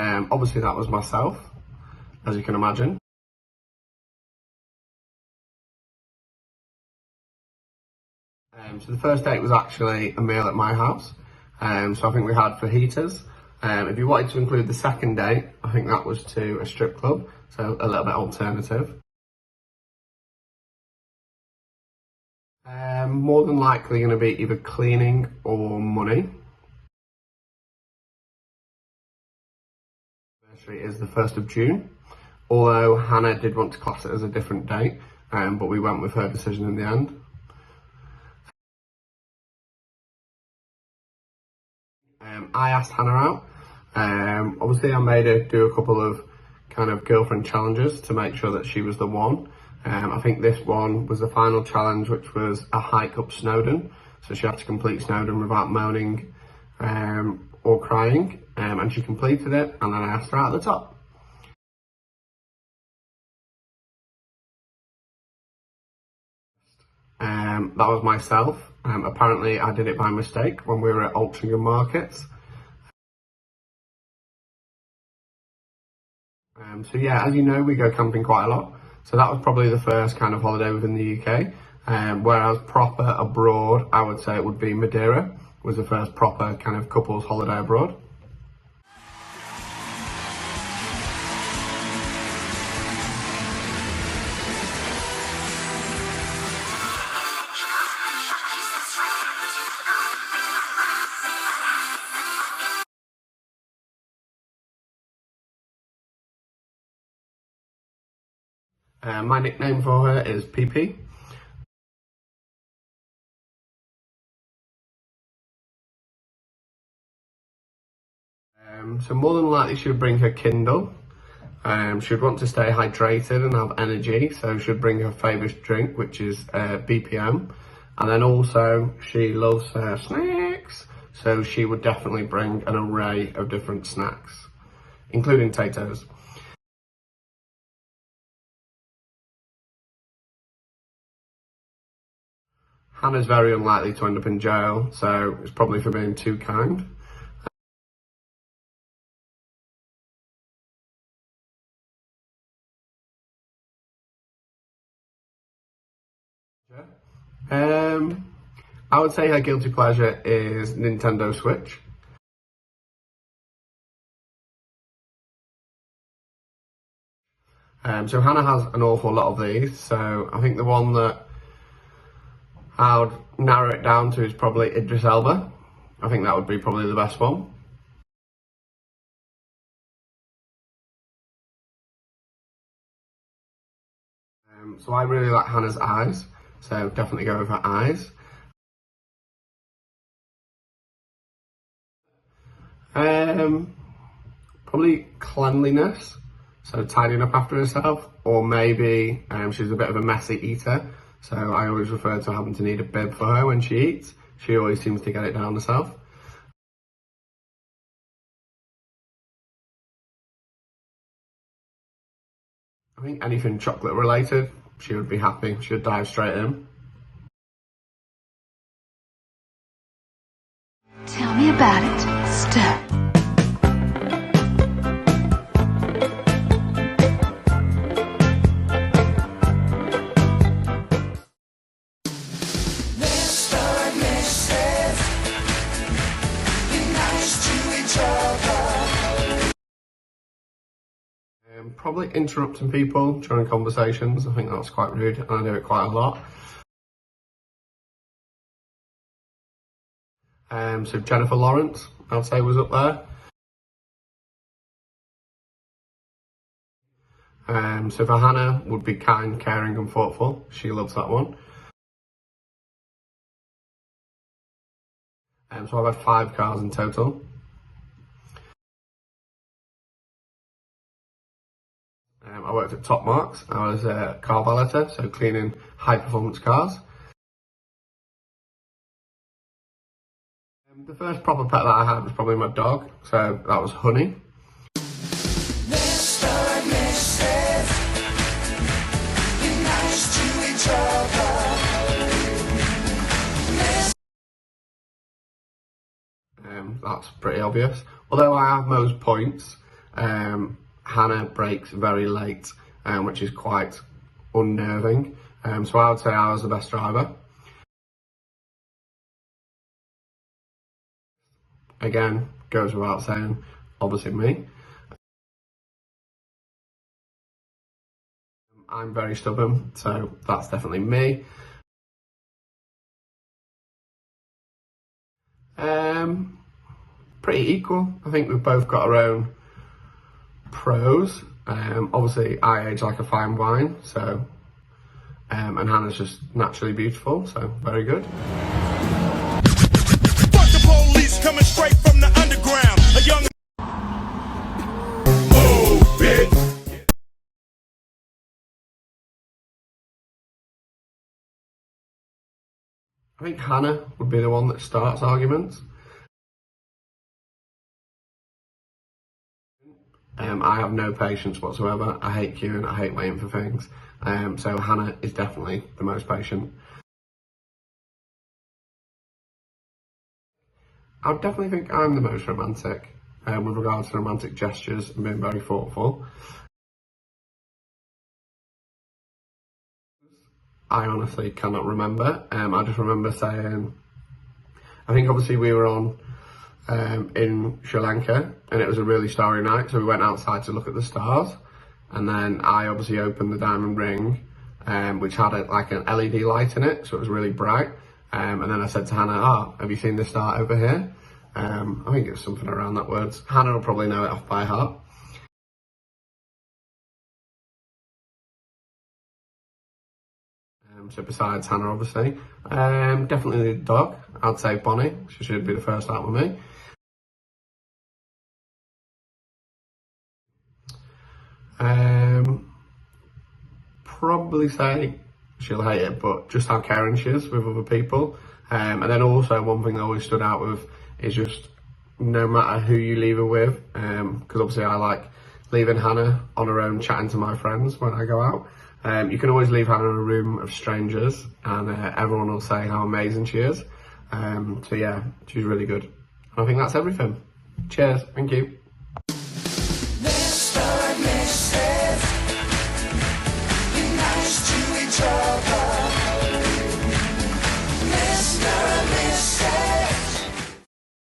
Obviously that was myself, as you can imagine. So the first date was actually a meal at my house. So I think we had fajitas. If you wanted to include the second date, I think that was to a strip club, so a little bit alternative. More than likely going to be either cleaning or money. Anniversary is the 1st of June, although Hannah did want to class it as a different date, but we went with her decision in the end. I asked Hannah out. Obviously I made her do a couple of kind of girlfriend challenges to make sure that she was the one. I think this one was the final challenge, which was a hike up Snowdon. So she had to complete Snowdon without moaning or crying, and she completed it, and then I asked her out at the top. That was myself. Apparently I did it by mistake when we were at Altrincham Markets. So yeah, as you know, we go camping quite a lot. So that was probably the first kind of holiday within the UK. Whereas proper abroad, I would say it would be Madeira, was the first proper kind of couples holiday abroad. My nickname for her is PP. So more than likely she would bring her Kindle. She would want to stay hydrated and have energy, so she would bring her favourite drink, which is BPM. And then also she loves her snacks, so she would definitely bring an array of different snacks, including potatoes. Hannah's very unlikely to end up in jail, so it's probably for being too kind. I would say her guilty pleasure is Nintendo Switch. So Hannah has an awful lot of these, so I think the one that I would narrow it down to is probably Idris Elba. I think that would be probably the best one. So I really like Hannah's eyes, so definitely go with her eyes. Probably cleanliness, so tidying up after herself, or maybe she's a bit of a messy eater, so I always refer to having to need a bib for her when she eats. She always seems to get it down herself. I think anything chocolate related, she would be happy. She would dive straight in. Tell me about it, Steph. Probably interrupting people during conversations. I think that's quite rude, and I do it quite a lot. So Jennifer Lawrence, I'd say, was up there. So for Hannah, would be kind, caring and thoughtful. She loves that one. So I've had 5 cars in total. I worked at Top Marks. I was a car valeter, so cleaning high performance cars. The first proper pet that I had was probably my dog, so that was Honey. That's pretty obvious. Although I have most points, Hannah breaks very late, which is quite unnerving. So I would say I was the best driver. Again, goes without saying, obviously me. I'm very stubborn, so that's definitely me. Pretty equal. I think we've both got our own pros. Obviously, I age like a fine wine, so and Hannah's just naturally beautiful, so very good. Fuck the police coming straight from the underground. A young I think Hannah would be the one that starts arguments. I have no patience whatsoever. I hate queuing, I hate waiting for things. So Hannah is definitely the most patient. I would definitely think I'm the most romantic with regards to romantic gestures and being very thoughtful. I honestly cannot remember. I just remember saying, I think obviously we were on in Sri Lanka and it was a really starry night, so we went outside to look at the stars, and then I obviously opened the diamond ring, which had like an LED light in it, so it was really bright, and then I said to Hannah, "Oh, have you seen the star over here?" I think it was something around that words. Hannah will probably know it off by heart. So besides Hannah, obviously, definitely the dog. I'd say Bonnie. She should be the first out with me. Probably say she'll hate it, but just how caring she is with other people. And then also one thing that always stood out with is just no matter who you leave her with, because obviously I like leaving Hannah on her own chatting to my friends when I go out. You can always leave Hannah in a room of strangers and everyone will say how amazing she is. So yeah, she's really good. And I think that's everything. Cheers, thank you.